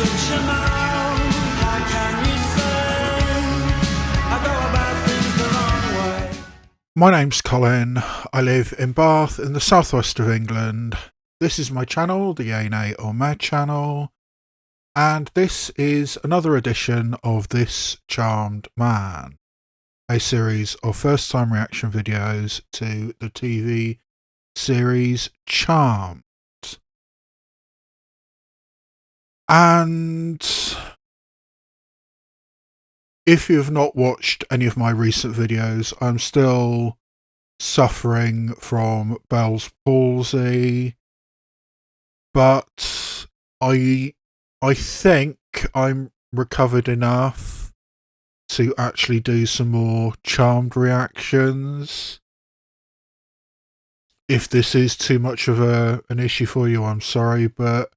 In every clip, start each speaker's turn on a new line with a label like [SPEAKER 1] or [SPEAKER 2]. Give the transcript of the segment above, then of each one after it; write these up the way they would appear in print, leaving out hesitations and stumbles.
[SPEAKER 1] such a man. How can you say I go about things the wrong way?
[SPEAKER 2] My name's Colin. I live in Bath in the southwest of England. This is my channel, the A or Mad channel, and this is another edition of This Charmed Man, a series of first-time reaction videos to the TV series Charmed. And if you've not watched any of my recent videos, I'm still suffering from Bell's palsy, but I think I'm recovered enough to actually do some more Charmed reactions. If this is too much of an issue for you, I'm sorry, but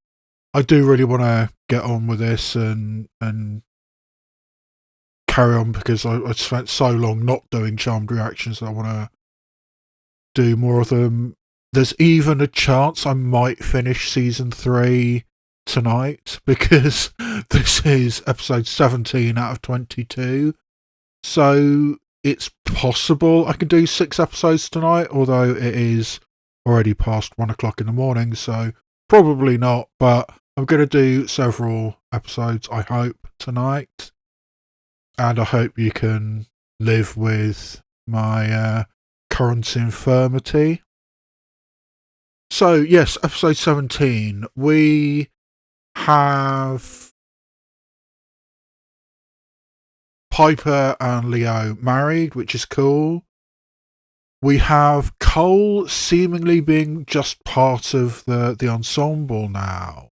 [SPEAKER 2] I do really want to get on with this and carry on, because I spent so long not doing Charmed reactions that I want to do more of them. There's even a chance I might finish season 3 tonight, because this is episode 17 out of 22. So it's possible I can do 6 episodes tonight, although it is already past 1 o'clock in the morning, so probably not, but I'm going to do several episodes, I hope, tonight. And I hope you can live with my current infirmity. So, yes, episode 17. We have Piper and Leo married, which is cool. We have Cole seemingly being just part of the ensemble now,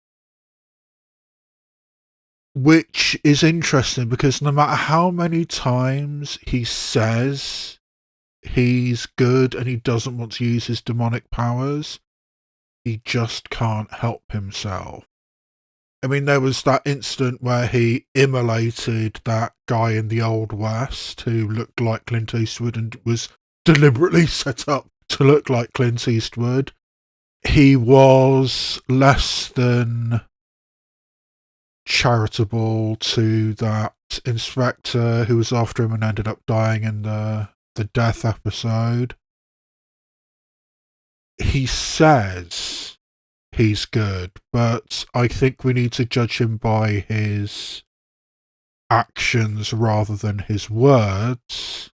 [SPEAKER 2] which is interesting because no matter how many times he says he's good and he doesn't want to use his demonic powers, he just can't help himself. I mean, there was that incident where he immolated that guy in the Old West who looked like Clint Eastwood and was deliberately set up to look like Clint Eastwood. He was less than charitable to that inspector who was after him and ended up dying in the death episode. He says he's good, but I think we need to judge him by his actions rather than his words.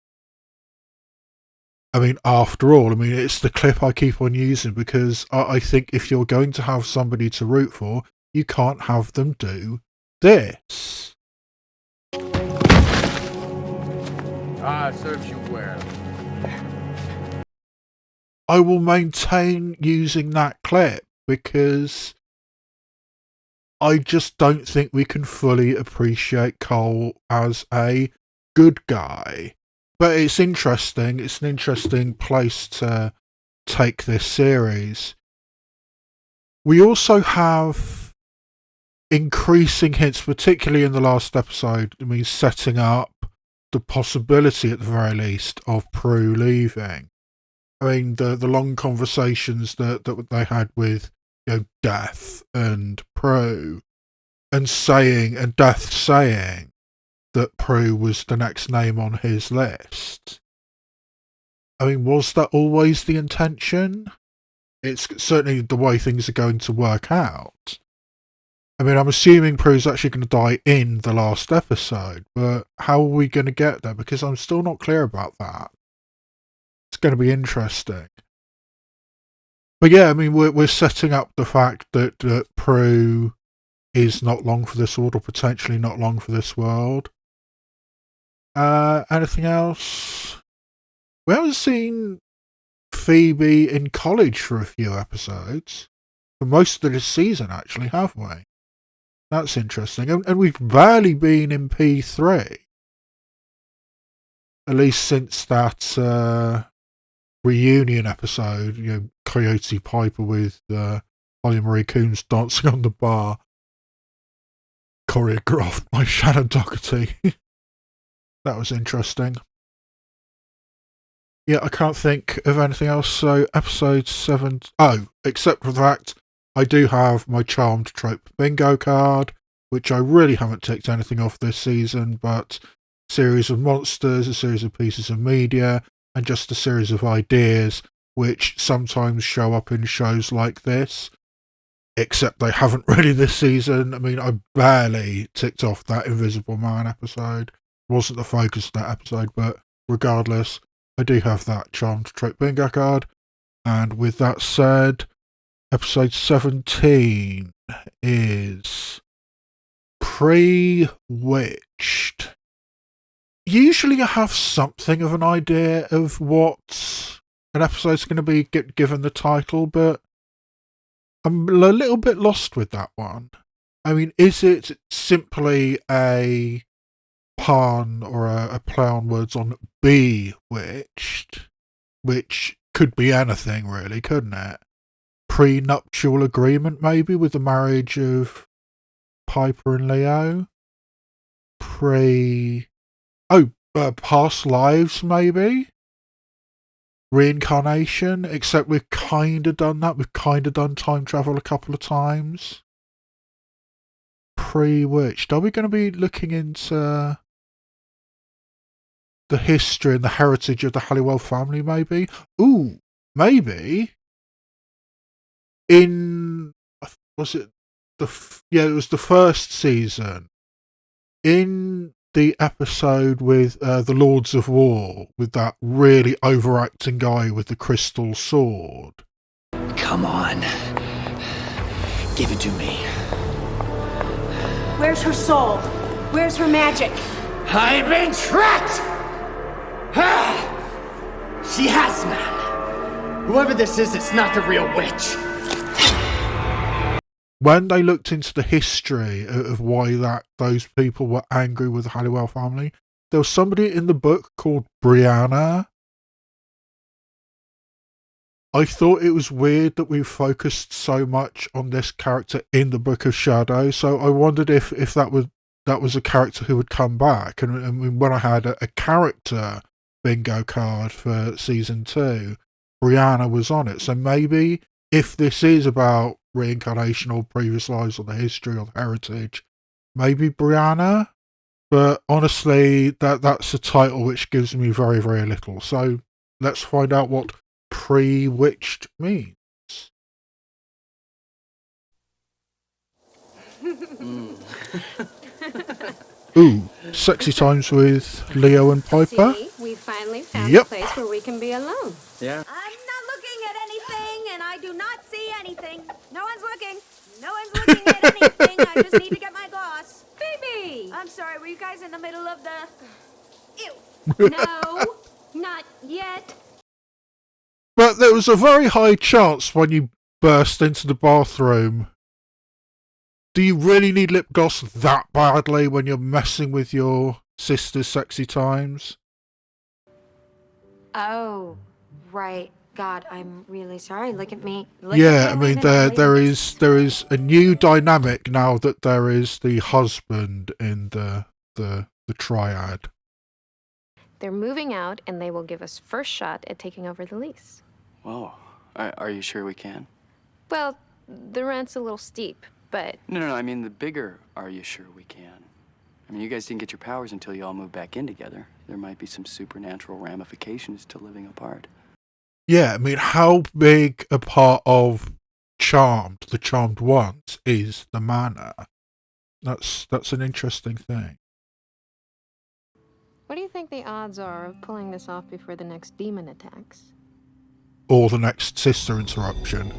[SPEAKER 2] I mean, after all, it's the clip I keep on using, because I think if you're going to have somebody to root for, you can't have them do this.
[SPEAKER 3] Serves you well.
[SPEAKER 2] I will maintain using that clip because I just don't think we can fully appreciate Cole as a good guy. But it's interesting. It's an interesting place to take this series. We also have increasing hints, particularly in the last episode, setting up the possibility, at the very least, of Prue leaving. The long conversations that they had with Death and Prue, and Death saying that Prue was the next name on his list. Was that always the intention? It's certainly the way things are going to work out. I'm assuming Prue's actually going to die in the last episode, but how are we going to get there? Because I'm still not clear about that. It's going to be interesting. But yeah, we're setting up the fact that Prue is not long for this world, or potentially not long for this world. Anything else? We haven't seen Phoebe in college for a few episodes. For most of this season, actually, have we? That's interesting. And we've barely been in P3. At least since that reunion episode, Coyote Piper with Holly Marie Combs dancing on the bar, choreographed by Shannon Doherty. That was interesting. Yeah, I can't think of anything else. So episode 7... Oh, except for the fact I do have my Charmed trope bingo card, which I really haven't ticked anything off this season, but a series of monsters, a series of pieces of media, and just a series of ideas which sometimes show up in shows like this. Except they haven't really this season. I mean, I barely ticked off that Invisible Man episode. It wasn't the focus of that episode, but regardless, I do have that charmed trope bingo card. And with that said, episode 17 is Pre-Witched. Usually I have something of an idea of what an episode's going to be given the title, but I'm a little bit lost with that one. I mean, is it simply a pun or a play on words on bewitched, which could be anything really, couldn't it? Prenuptial agreement maybe with the marriage of Piper and Leo? Past lives maybe? Reincarnation, except we've kind of done that. We've kind of done time travel a couple of times. Pre-witched. Are we going to be looking into the history and the heritage of the Halliwell family, maybe? Ooh, maybe. Was it it was the first season. In the episode with the Lords of War, with that really overacting guy with the crystal sword.
[SPEAKER 3] Come on. Give it to me.
[SPEAKER 4] Where's her soul? Where's her magic?
[SPEAKER 3] I've been trapped! She has none. Whoever this is, it's not the real witch.
[SPEAKER 2] When they looked into the history of why those people were angry with the Halliwell family, there was somebody in the book called Brianna. I thought it was weird that we focused so much on this character in the Book of Shadow, so I wondered if that was a character who would come back. And when I had a character bingo card for season 2, Brianna was on it. So maybe if this is about reincarnation or previous lives or the history or the heritage, maybe Brianna. But honestly, that's a title which gives me very, very little. So let's find out what pre-witched means. Ooh, sexy times with Leo and Piper.
[SPEAKER 5] See, we finally found
[SPEAKER 2] Yep.
[SPEAKER 5] a place where we can be alone.
[SPEAKER 3] Yeah.
[SPEAKER 4] I'm not looking at anything, and I do not see anything. No one's looking. No one's looking at anything. I just need to get my gloss.
[SPEAKER 5] Baby!
[SPEAKER 4] I'm sorry, were you guys in the middle of the... Ew.
[SPEAKER 5] No, not yet.
[SPEAKER 2] But there was a very high chance when you burst into the bathroom. Do you really need lip gloss that badly when you're messing with your sister's sexy times?
[SPEAKER 5] Oh, right. God, I'm really sorry. Look at me.
[SPEAKER 2] Yeah, I mean there is a new dynamic now that there is the husband in the triad.
[SPEAKER 5] They're moving out, and they will give us first shot at taking over the lease.
[SPEAKER 6] Whoa. Are you sure we can?
[SPEAKER 5] Well, the rent's a little steep, but
[SPEAKER 6] No, I mean the bigger are you sure we can? I mean, you guys didn't get your powers until you all moved back in together. There might be some supernatural ramifications to living apart.
[SPEAKER 2] Yeah, I mean, how big a part of the Charmed ones, is the manor? That's an interesting thing.
[SPEAKER 5] what do you think the odds are of pulling this off before the next demon attacks?
[SPEAKER 2] Or the next sister interruption.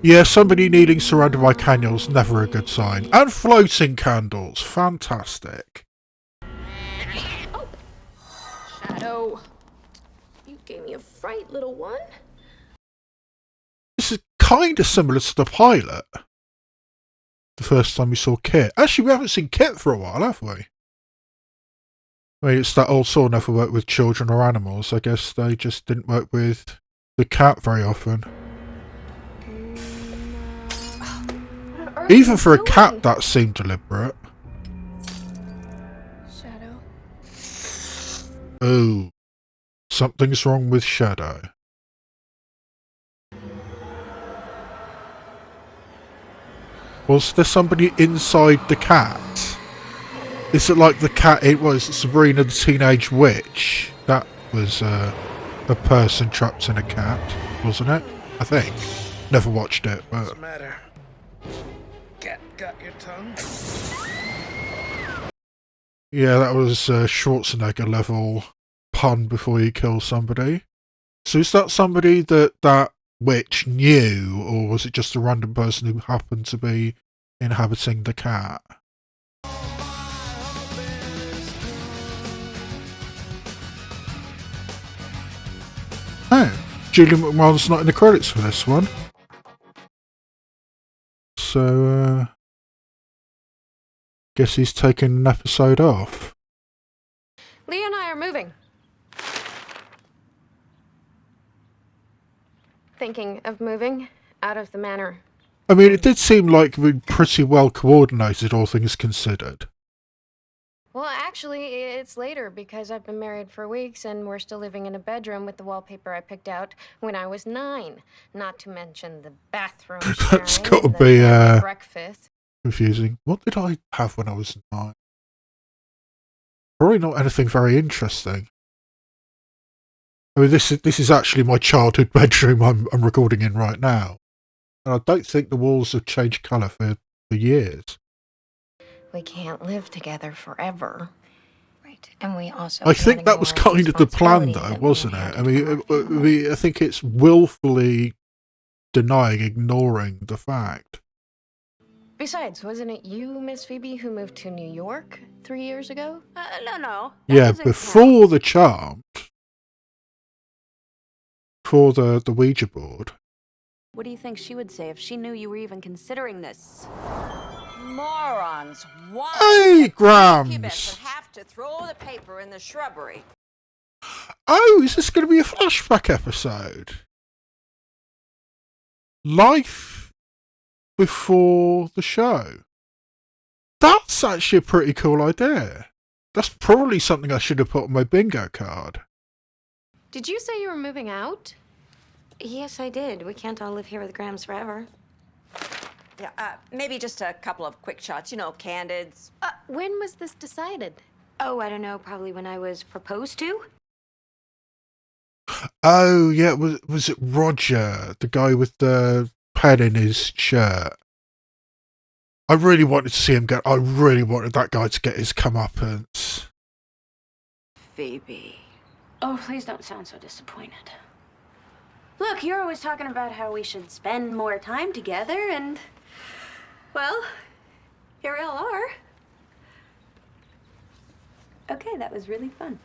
[SPEAKER 2] Yeah, somebody needing surrounded by candles, never a good sign. And floating candles, fantastic.
[SPEAKER 5] Shadow, you gave me a fright, little one.
[SPEAKER 2] This is kind of similar to the pilot. The first time we saw Kit. Actually, we haven't seen Kit for a while, have we? I mean, it's that old saw never worked with children or animals. I guess they just didn't work with the cat very often. Even for a cat, that seemed deliberate.
[SPEAKER 5] Shadow.
[SPEAKER 2] Oh, something's wrong with Shadow. Was there somebody inside the cat? Is it like the cat? It was Sabrina the Teenage Witch. That was a person trapped in a cat, wasn't it? I think. Never watched it, but.
[SPEAKER 7] What's the matter? Cat got your tongue?
[SPEAKER 2] Yeah, that was a Schwarzenegger level pun before you kill somebody. So is that somebody that witch knew, or was it just a random person who happened to be inhabiting the cat? Oh, Julian McMahon's not in the credits for this one. So, guess he's taking an episode off.
[SPEAKER 5] Leo and I are moving. Thinking of moving out of the manor.
[SPEAKER 2] I mean, it did seem like we'd pretty well coordinated, all things considered.
[SPEAKER 5] Well, actually, it's later because I've been married for weeks and we're still living in a bedroom with the wallpaper I picked out when I was 9. Not to mention the bathroom
[SPEAKER 2] That's
[SPEAKER 5] sharing
[SPEAKER 2] gotta
[SPEAKER 5] and
[SPEAKER 2] be,
[SPEAKER 5] the breakfast.
[SPEAKER 2] Confusing. What did I have when I was 9? Probably not anything very interesting. I mean, this is actually my childhood bedroom I'm recording in right now. And I don't think the walls have changed colour for years.
[SPEAKER 5] We can't live together forever. Right. And we also
[SPEAKER 2] I think that was kind of the plan, though, wasn't it? I mean, I think it's willfully ignoring the fact.
[SPEAKER 5] Besides, wasn't it you, Miss Phoebe, who moved to New York 3 years ago?
[SPEAKER 4] No.
[SPEAKER 2] Yeah, before the charm. For the Ouija board.
[SPEAKER 4] What do you think she would say if she knew you were even considering this? Morons! Why?
[SPEAKER 2] Hey, Grams!
[SPEAKER 8] Incubus would have to throw the paper in the shrubbery.
[SPEAKER 2] Oh, is this going to be a flashback episode? Life before the show. That's actually a pretty cool idea. That's probably something I should have put on my bingo card.
[SPEAKER 5] Did you say you were moving out?
[SPEAKER 4] Yes, I did. We can't all live here with Grams forever.
[SPEAKER 8] Yeah, maybe just a couple of quick shots, you know, candids.
[SPEAKER 5] When was this decided?
[SPEAKER 4] Oh, I don't know. Probably when I was proposed to?
[SPEAKER 2] Oh, yeah, was it Roger, the guy with the pen in his shirt? I really wanted to see him I really wanted that guy to get his comeuppance.
[SPEAKER 8] Phoebe.
[SPEAKER 4] Oh, please don't sound so disappointed. Look, you're always talking about how we should spend more time together, and... well, here we all are. Okay, that was really fun.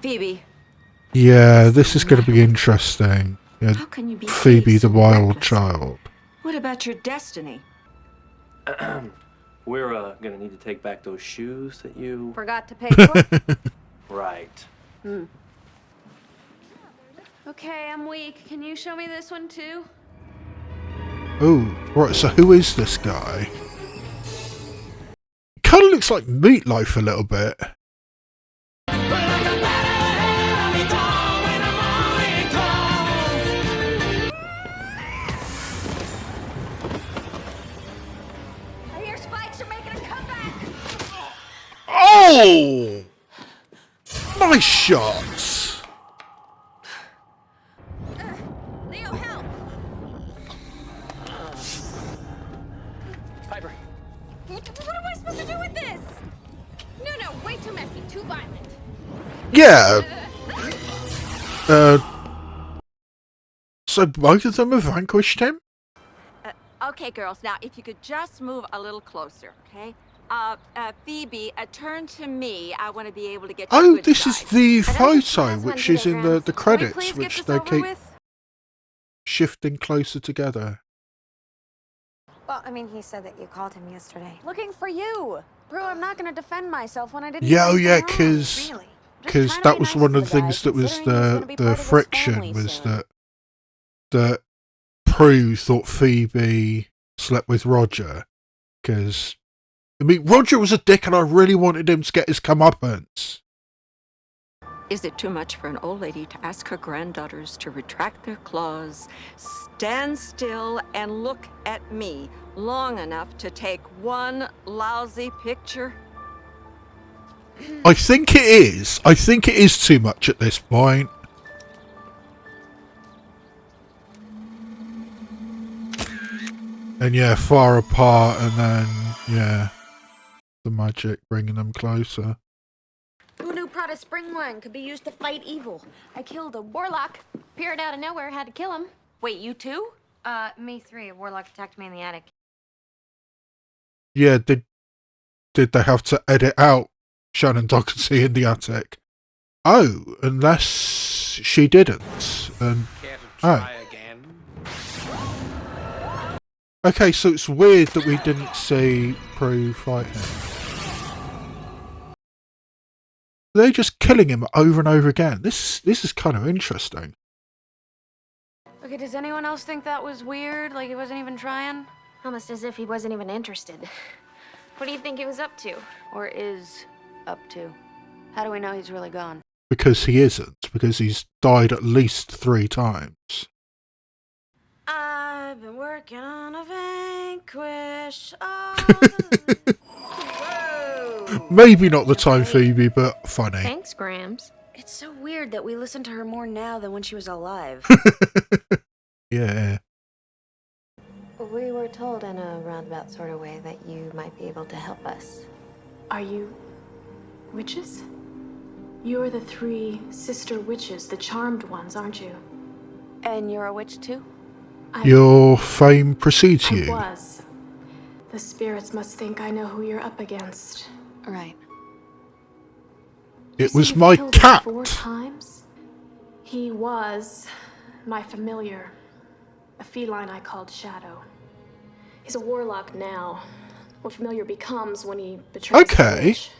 [SPEAKER 8] Phoebe.
[SPEAKER 2] Yeah, this is going to be interesting. Yeah,
[SPEAKER 8] How can you be
[SPEAKER 2] Phoebe the
[SPEAKER 8] so
[SPEAKER 2] wild
[SPEAKER 8] reckless?
[SPEAKER 2] child.
[SPEAKER 8] What about your destiny?
[SPEAKER 9] We're gonna need to take back those shoes that you...
[SPEAKER 4] Forgot to pay for?
[SPEAKER 9] Right.
[SPEAKER 4] Okay, I'm weak. Can you show me this one, too?
[SPEAKER 2] Oh, right, so who is this guy? Kind of looks like Meatloaf a little bit.
[SPEAKER 4] Your spikes are making a comeback!
[SPEAKER 2] Oh! Nice shots!
[SPEAKER 4] Leo, help!
[SPEAKER 9] Piper.
[SPEAKER 4] What am I supposed to do with this?
[SPEAKER 5] No, way too messy, too violent.
[SPEAKER 2] Yeah. So both of them have vanquished him?
[SPEAKER 8] Okay, girls, now if you could just move a little closer, okay? Phoebe, turn to me. I want to be able to get you a
[SPEAKER 2] Oh,
[SPEAKER 8] good
[SPEAKER 2] this is
[SPEAKER 8] shot.
[SPEAKER 2] the
[SPEAKER 5] I don't think
[SPEAKER 2] photo,
[SPEAKER 5] she has one
[SPEAKER 2] which is
[SPEAKER 5] today,
[SPEAKER 2] in
[SPEAKER 5] Grams.
[SPEAKER 2] the
[SPEAKER 8] Can we
[SPEAKER 2] credits,
[SPEAKER 8] please get
[SPEAKER 2] which
[SPEAKER 8] this
[SPEAKER 2] they
[SPEAKER 8] over
[SPEAKER 2] keep
[SPEAKER 8] with?
[SPEAKER 2] shifting closer together.
[SPEAKER 4] Well, I mean, he said that you called him yesterday. Looking for you! Brew, I'm not gonna defend myself when I didn't
[SPEAKER 2] Yeah,
[SPEAKER 4] do
[SPEAKER 2] oh
[SPEAKER 4] anything
[SPEAKER 2] yeah,
[SPEAKER 4] wrong.
[SPEAKER 2] because
[SPEAKER 4] Really?
[SPEAKER 2] that was one of the things that was the friction was that Prue thought Phoebe slept with Roger. Because, I mean, Roger was a dick and I really wanted him to get his comeuppance.
[SPEAKER 8] Is it too much for an old lady to ask her granddaughters to retract their claws, stand still, and look at me long enough to take one lousy picture?
[SPEAKER 2] I think it is. I think it is too much at this point. And yeah, far apart, and then, yeah, the magic bringing them closer.
[SPEAKER 4] Who knew Prada spring wine could be used to fight evil? I killed a
[SPEAKER 5] Warlock appeared out of nowhere, had to kill him.
[SPEAKER 4] Wait, you too?
[SPEAKER 5] Me 3. A warlock attacked me in the attic.
[SPEAKER 2] Yeah, did they have to edit out Shannon Doherty in the attic? Oh, unless she didn't. And
[SPEAKER 7] Care to
[SPEAKER 2] oh.
[SPEAKER 7] try again?
[SPEAKER 2] Okay, so it's weird that we didn't see Prue fight him. They're just killing him over and over again. This is kind of interesting.
[SPEAKER 4] Okay, does anyone else think that was weird? Like he wasn't even trying?
[SPEAKER 5] Almost as if he wasn't even interested. What do you think he was up to?
[SPEAKER 4] Or is up to? How do we know he's really gone?
[SPEAKER 2] Because he isn't. Because he's died at least 3 times.
[SPEAKER 4] I've been working on a vanquish. Whoa!
[SPEAKER 2] Maybe not the time, Phoebe, but funny.
[SPEAKER 5] Thanks, Grams.
[SPEAKER 4] It's so weird that we listen to her more now than when she was alive.
[SPEAKER 2] Yeah.
[SPEAKER 5] We were told in a roundabout sort of way that you might be able to help us.
[SPEAKER 10] Are you witches? You're the 3 sister witches, the charmed ones, aren't you?
[SPEAKER 4] And you're a witch too?
[SPEAKER 2] Your fame precedes you.
[SPEAKER 10] I was. The spirits must think I know who you're up against.
[SPEAKER 4] Right.
[SPEAKER 2] It
[SPEAKER 10] You
[SPEAKER 2] was
[SPEAKER 10] say
[SPEAKER 2] my
[SPEAKER 10] you've killed him
[SPEAKER 2] cat.
[SPEAKER 10] 4 times? He was my familiar. A feline I called Shadow. He's a warlock now. What familiar becomes when he betrays the
[SPEAKER 2] Okay.
[SPEAKER 10] witch.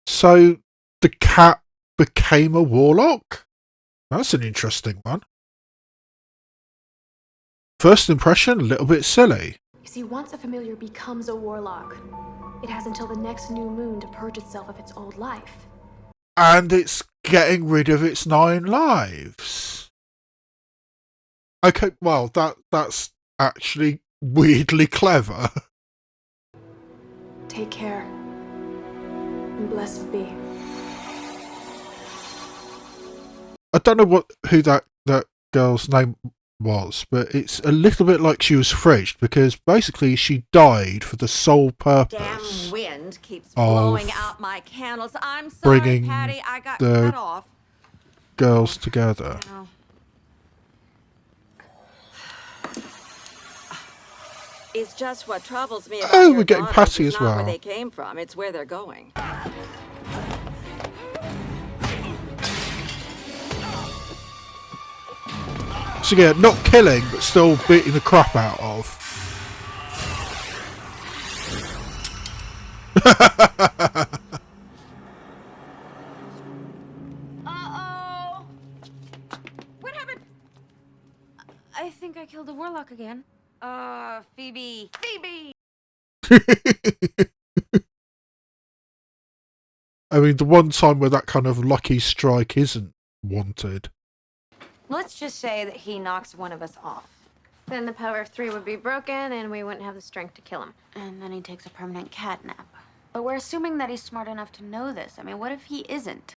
[SPEAKER 2] So the cat became a warlock? That's an interesting one. First impression, a little bit silly.
[SPEAKER 10] You see, once a familiar becomes a warlock, it has until the next new moon to purge itself of its old life.
[SPEAKER 2] And it's getting rid of its 9 lives. Okay, well, that's actually weirdly clever.
[SPEAKER 10] Take care. And blessed be.
[SPEAKER 2] I don't know who that girl's name was, but it's a little bit like she was fridged, because basically she died for the sole purpose
[SPEAKER 8] Damn wind keeps
[SPEAKER 2] of
[SPEAKER 8] blowing out my candles. I'm sorry,
[SPEAKER 2] bringing
[SPEAKER 8] Patty. I got
[SPEAKER 2] the
[SPEAKER 8] cut off.
[SPEAKER 2] girls together.
[SPEAKER 8] Oh. It's just what troubles me about
[SPEAKER 2] Oh,
[SPEAKER 8] your
[SPEAKER 2] we're getting
[SPEAKER 8] daughters
[SPEAKER 2] Patty
[SPEAKER 8] is
[SPEAKER 2] as
[SPEAKER 8] not
[SPEAKER 2] well.
[SPEAKER 8] where they came from. It's where they're going.
[SPEAKER 2] So yeah, not killing, but still beating the crap out of.
[SPEAKER 4] Uh-oh! What happened? I think I killed a warlock again. Phoebe. Phoebe!
[SPEAKER 2] I mean, the one time where that kind of lucky strike isn't wanted.
[SPEAKER 4] Let's just say that he knocks one of us off.
[SPEAKER 5] Then the power of 3 would be broken, and we wouldn't have the strength to kill him.
[SPEAKER 4] And then he takes a permanent cat nap. But we're assuming that he's smart enough to know this. I mean, what if he isn't?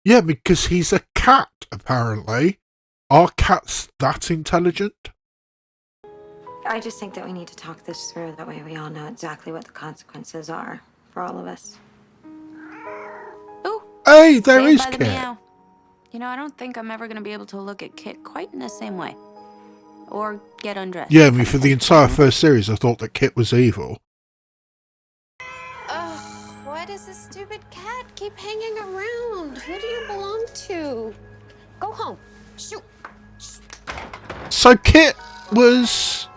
[SPEAKER 2] Yeah, because he's a cat, apparently. Are cats that intelligent?
[SPEAKER 11] I just think that we need to talk this through. That way we all know exactly what the consequences are for all of us.
[SPEAKER 4] Ooh!
[SPEAKER 2] Hey, there
[SPEAKER 4] Saved
[SPEAKER 2] is
[SPEAKER 4] by the
[SPEAKER 2] Kit.
[SPEAKER 4] meow. You know, I don't think I'm ever going to be able to look at Kit quite in the same way. Or get undressed.
[SPEAKER 2] Yeah, I mean, for the entire first series, I thought that Kit was evil.
[SPEAKER 5] Ugh, why does this stupid cat keep hanging around? Who do you belong to? Go home. Shoot.
[SPEAKER 2] So Kit was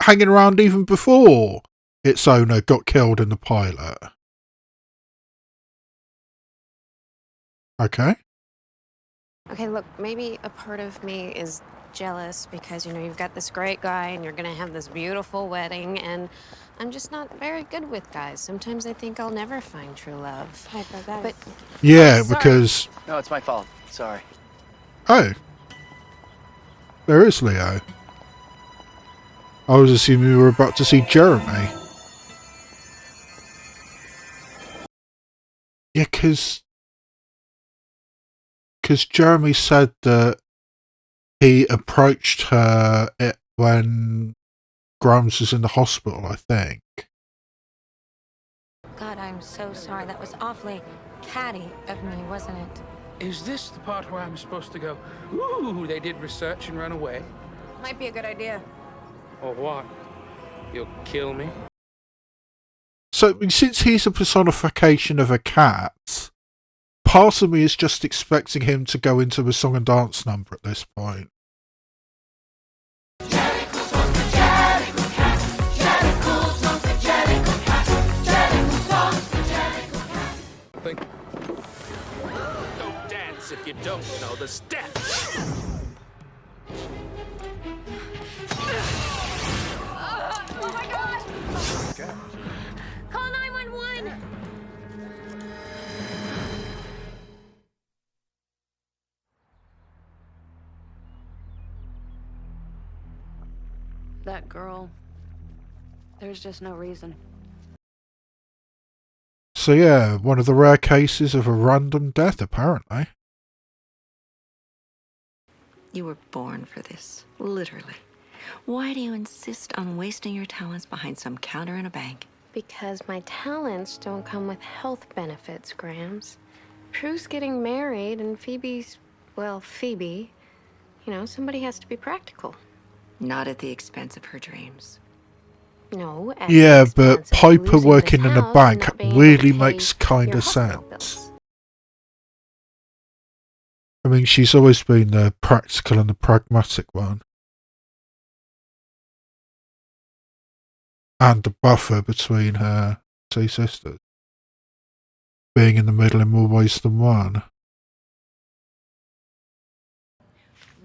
[SPEAKER 2] hanging around even before its owner got killed in the pilot. Okay.
[SPEAKER 5] Okay, look, maybe a part of me is jealous because, you've got this great guy and you're gonna have this beautiful wedding, and I'm just not very good with guys. Sometimes I think I'll never find true love. But
[SPEAKER 2] Yeah,
[SPEAKER 5] sorry.
[SPEAKER 2] because...
[SPEAKER 6] No, it's my fault. Sorry.
[SPEAKER 2] Oh. There is Leo. I was assuming we were about to see Jeremy. Yeah, because Jeremy said that he approached her when Grimes was in the hospital, I think.
[SPEAKER 11] God, I'm so sorry. That was awfully catty of me, wasn't it?
[SPEAKER 7] Is this the part where I'm supposed to go, ooh, they did research and run away?
[SPEAKER 5] Might be a good idea.
[SPEAKER 7] Or what? You'll kill me?
[SPEAKER 2] So, since he's a personification of a cat, part of me is just expecting him to go into a song and dance number at this point.
[SPEAKER 7] Don't dance if you don't know the steps.
[SPEAKER 5] Oh my God! Call 911!
[SPEAKER 4] That girl. There's just no reason.
[SPEAKER 2] So yeah, one of the rare cases of a random death, apparently.
[SPEAKER 8] You were born for this, literally. Why do you insist on wasting your talents behind some counter in a bank?
[SPEAKER 5] Because my talents don't come with health benefits, Grams. Prue's getting married, and Phoebe's, well, Phoebe. Somebody has to be practical.
[SPEAKER 8] Not at the expense of her dreams.
[SPEAKER 5] No, at
[SPEAKER 2] Yeah,
[SPEAKER 5] the
[SPEAKER 2] but
[SPEAKER 5] expense of
[SPEAKER 2] Piper
[SPEAKER 5] losing
[SPEAKER 2] working
[SPEAKER 5] this
[SPEAKER 2] in a
[SPEAKER 5] house and
[SPEAKER 2] bank
[SPEAKER 5] not being able
[SPEAKER 2] really
[SPEAKER 5] to pay
[SPEAKER 2] makes kind
[SPEAKER 5] your
[SPEAKER 2] of
[SPEAKER 5] hospital
[SPEAKER 2] sense.
[SPEAKER 5] bills.
[SPEAKER 2] I mean, she's always been the practical and the pragmatic one. And the buffer between her two sisters. Being in the middle in more ways than one.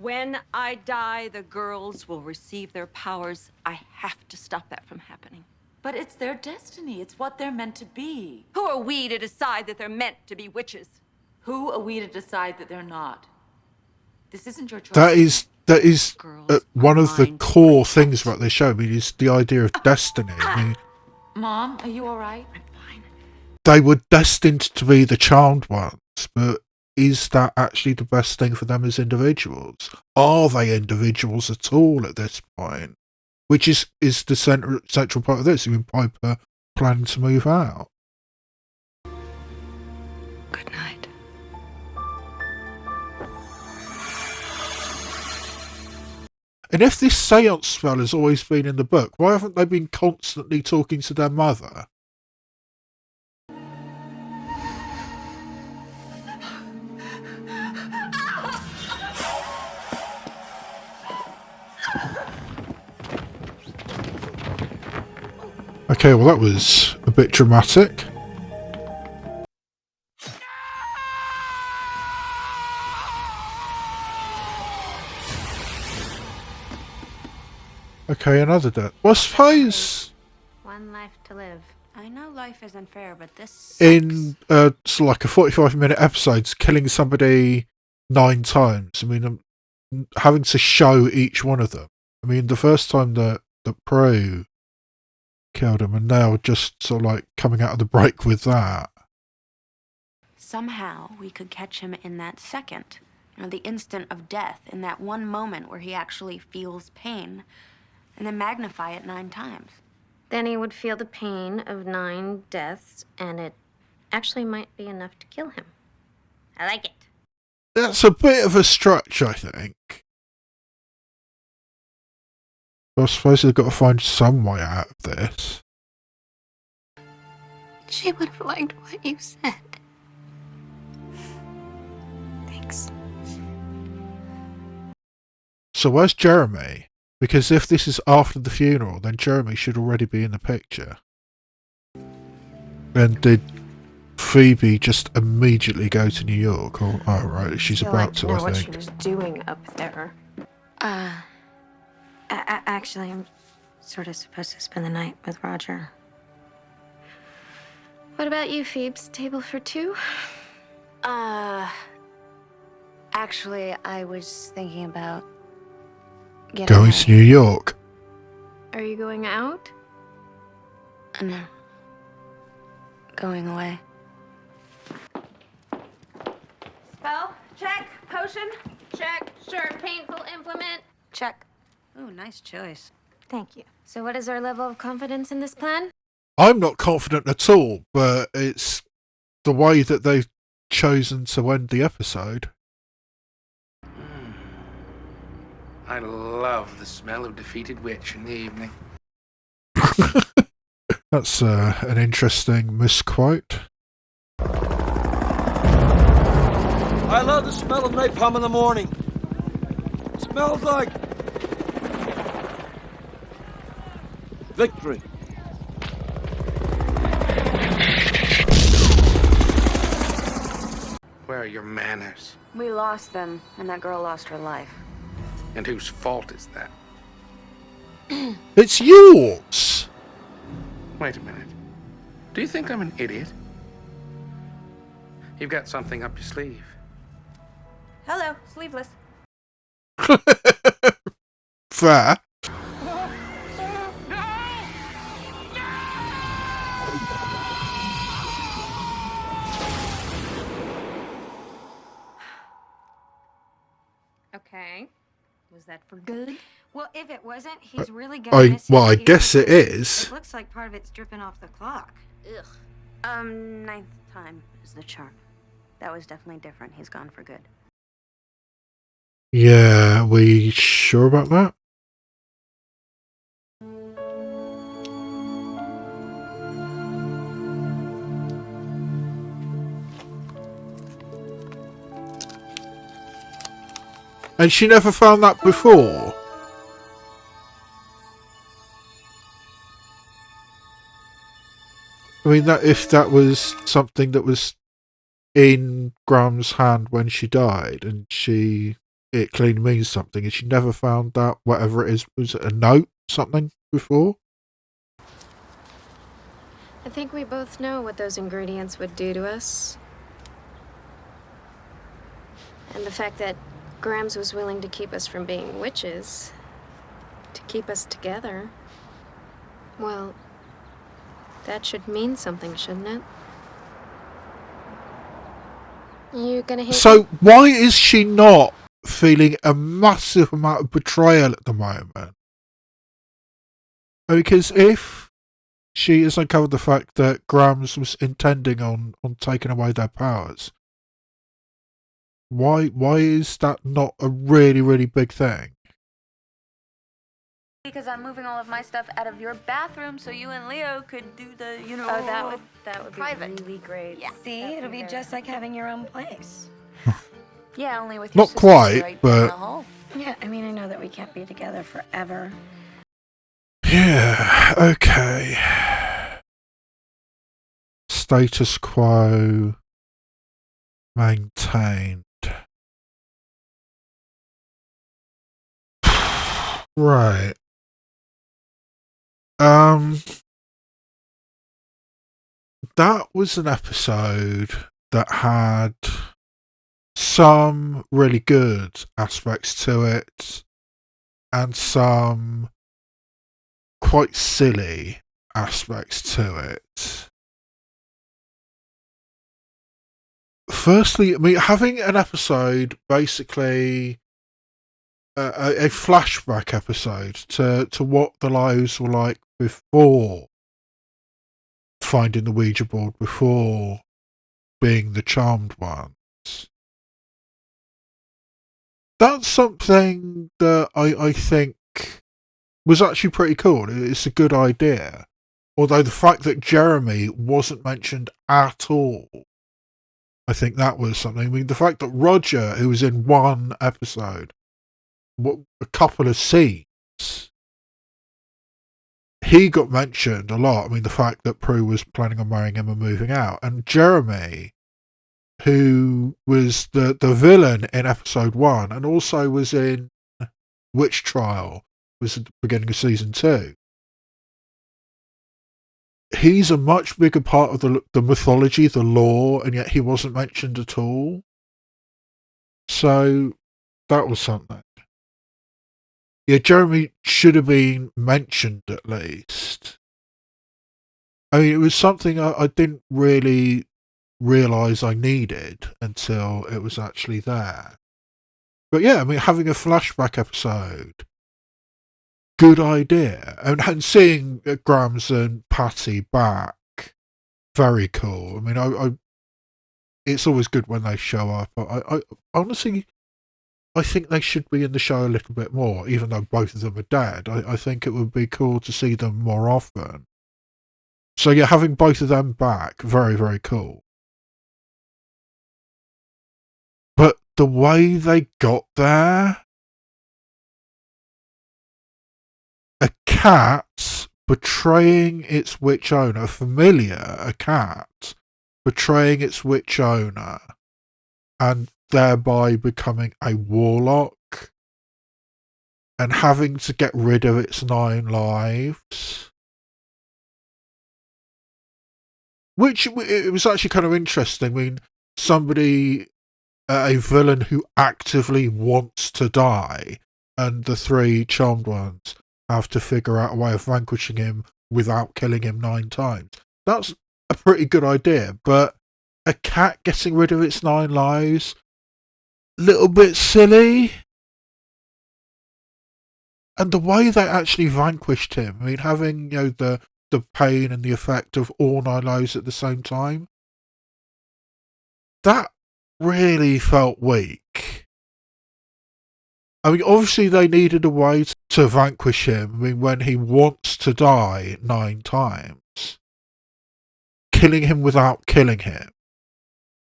[SPEAKER 8] When I die, the girls will receive their powers. I have to stop that from happening.
[SPEAKER 12] But it's their destiny. It's what they're meant to be.
[SPEAKER 8] Who are we to decide that they're meant to be witches?
[SPEAKER 12] Who are we to decide that they're not? This isn't your choice.
[SPEAKER 2] That is one of the core things about this show. I mean, is the idea of destiny. I mean,
[SPEAKER 12] Mom, are you all right?
[SPEAKER 8] I'm fine.
[SPEAKER 2] they were destined to be the charmed ones, but is that actually the best thing for them as individuals? Are they individuals at all at this point? Which is the central part of this. I mean, Piper planning to move out.
[SPEAKER 8] Good night.
[SPEAKER 2] And if this seance spell has always been in the book, why haven't they been constantly talking to their mother? Okay, well that was a bit dramatic. Okay, another death. Well, I suppose
[SPEAKER 5] One life to live.
[SPEAKER 4] I know life isn't fair, but this sucks.
[SPEAKER 2] in it's like a 45-minute episode, killing somebody 9 times. I mean, I'm having to show each one of them. I mean, the first time that Prue killed him, and now just sort of like coming out of the break with that.
[SPEAKER 4] Somehow we could catch him in that second, the instant of death, in that one moment where he actually feels pain, and then magnify it 9 times.
[SPEAKER 5] Then he would feel the pain of 9 deaths, and it actually might be enough to kill him. I like it.
[SPEAKER 2] That's a bit of a stretch, I think. But I suppose they've got to find some way out of this.
[SPEAKER 5] She would have liked what you said. Thanks.
[SPEAKER 2] So where's Jeremy? Because if this is after the funeral, then Jeremy should already be in the picture. And did Phoebe just immediately go to New York? Or, oh right, she's about to, I
[SPEAKER 5] know what she
[SPEAKER 2] think.
[SPEAKER 5] was doing up there.
[SPEAKER 11] Actually, I'm sort of supposed to spend the night with Roger.
[SPEAKER 5] What about you, Phoebes? Table for two?
[SPEAKER 4] Actually, I was thinking about getting
[SPEAKER 2] Going to New York.
[SPEAKER 5] Are you going out?
[SPEAKER 4] No. Going away.
[SPEAKER 5] Spell? Check. Potion? Check. Sure. Painful implement?
[SPEAKER 4] Check. Ooh, nice choice.
[SPEAKER 11] Thank you.
[SPEAKER 5] So what is our level of confidence in this plan?
[SPEAKER 2] I'm not confident at all, but it's the way that they've chosen to end the episode.
[SPEAKER 7] I love the smell of defeated witch in the evening.
[SPEAKER 2] That's an interesting misquote.
[SPEAKER 13] I love the smell of napalm in the morning. It smells like victory.
[SPEAKER 7] Where are your manners?
[SPEAKER 4] We lost them, and that girl lost her life.
[SPEAKER 7] And whose fault is that?
[SPEAKER 2] It's yours!
[SPEAKER 7] Wait a minute. Do you think I'm an idiot? You've got something up your sleeve.
[SPEAKER 4] Hello, sleeveless.
[SPEAKER 2] Fair.
[SPEAKER 5] Okay. Was that for good?
[SPEAKER 11] Well, if it wasn't, he's really gonna miss
[SPEAKER 2] I
[SPEAKER 11] his
[SPEAKER 2] guess it
[SPEAKER 11] ears.
[SPEAKER 2] is.
[SPEAKER 11] It looks like part of it's dripping off the clock.
[SPEAKER 5] Ugh.
[SPEAKER 4] Ninth time is the charm. That was definitely different. He's gone for good.
[SPEAKER 2] Yeah, we sure about that? And she never found that before? I mean, that if that was something that was in Graham's hand when she died, and it clearly means something, and she never found that, whatever it is, was it a note, something, before?
[SPEAKER 5] I think we both know what those ingredients would do to us. And the fact that Grams was willing to keep us from being witches, to keep us together, well, that should mean something, shouldn't it? You gonna hit
[SPEAKER 2] So why is she not feeling a massive amount of betrayal at the moment? Because if she has uncovered the fact that Grams was intending on taking away their powers, why is that not a really, really big thing?
[SPEAKER 4] Because I'm moving all of my stuff out of your bathroom so you and Leo could do the,
[SPEAKER 11] Oh, that would
[SPEAKER 4] private.
[SPEAKER 11] be really great.
[SPEAKER 4] Yeah.
[SPEAKER 11] See, it'll be just like having your own place.
[SPEAKER 4] Yeah, only with your
[SPEAKER 2] Not
[SPEAKER 4] sisters
[SPEAKER 2] quite,
[SPEAKER 4] right
[SPEAKER 2] but-
[SPEAKER 4] down the hall.
[SPEAKER 11] Yeah, I mean, I know that we can't be together forever.
[SPEAKER 2] Yeah, okay. Status quo maintained. Right. That was an episode that had some really good aspects to it and some quite silly aspects to it. Firstly, I mean, having an episode basically a flashback episode to what the lives were like before finding the Ouija board, before being the charmed ones. That's something that I think was actually pretty cool. It's a good idea. Although the fact that Jeremy wasn't mentioned at all, I think that was something. I mean, the fact that Roger, who was in one episode, a couple of scenes, he got mentioned a lot. I mean, the fact that Prue was planning on marrying him and moving out. And Jeremy, who was the villain in episode 1 and also was in witch trial was at the beginning of season 2. He's a much bigger part of the mythology, the lore, and yet he wasn't mentioned at all. So that was something. Yeah, Jeremy should have been mentioned at least. I mean, it was something I didn't really realise I needed until it was actually there. But yeah, I mean, having a flashback episode, good idea. And seeing Grams and Patty back, very cool. I mean, it's always good when they show up. I honestly, I think they should be in the show a little bit more, even though both of them are dead. I think it would be cool to see them more often. So yeah, having both of them back, very, very cool. But the way they got there, a cat betraying its witch owner, a cat betraying its witch owner, and thereby becoming a warlock, and having to get rid of its 9 lives. Which, it was actually kind of interesting. I mean, a villain who actively wants to die, and the 3 charmed ones have to figure out a way of vanquishing him without killing him 9 times. That's a pretty good idea, but a cat getting rid of its 9 lives, little bit silly. And the way they actually vanquished him, I mean, having, the pain and the effect of all 9 lives at the same time, that really felt weak. I mean, obviously they needed a way to vanquish him. I mean, when he wants to die 9 times, killing him without killing him,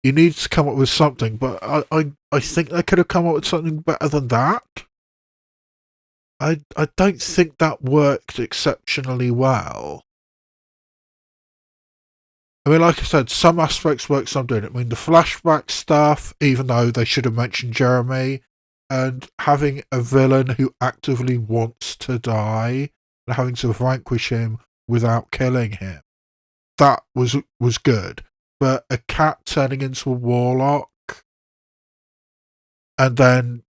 [SPEAKER 2] you need to come up with something, but I think they could have come up with something better than that. I don't think that worked exceptionally well. I mean, like I said, some aspects work, some didn't. I mean, the flashback stuff, even though they should have mentioned Jeremy, and having a villain who actively wants to die, and having to vanquish him without killing him, that was good. But a cat turning into a warlock, and then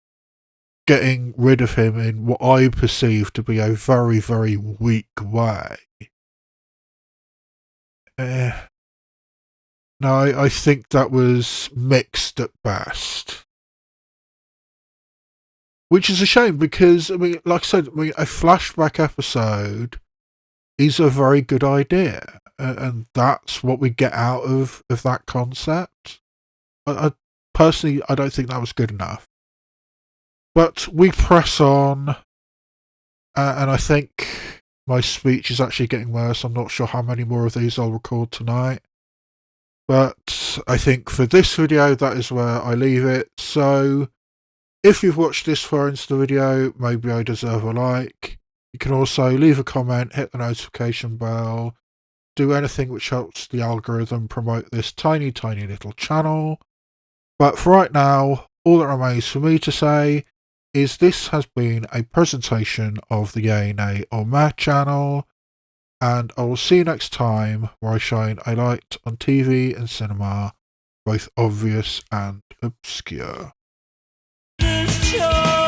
[SPEAKER 2] getting rid of him in what I perceive to be a very, very weak way. No, I think that was mixed at best. Which is a shame because, I mean, like I said, a flashback episode is a very good idea. And that's what we get out of that concept. Personally, I don't think that was good enough. But we press on, and I think my speech is actually getting worse. I'm not sure how many more of these I'll record tonight. But I think for this video, that is where I leave it. So, if you've watched this far into the video, maybe I deserve a like. You can also leave a comment, hit the notification bell, do anything which helps the algorithm promote this tiny, tiny little channel. But for right now, all that remains for me to say is this has been a presentation of the Yay, Nay or Meh channel, and I will see you next time where I shine a light on TV and cinema, both obvious and obscure.
[SPEAKER 1] This show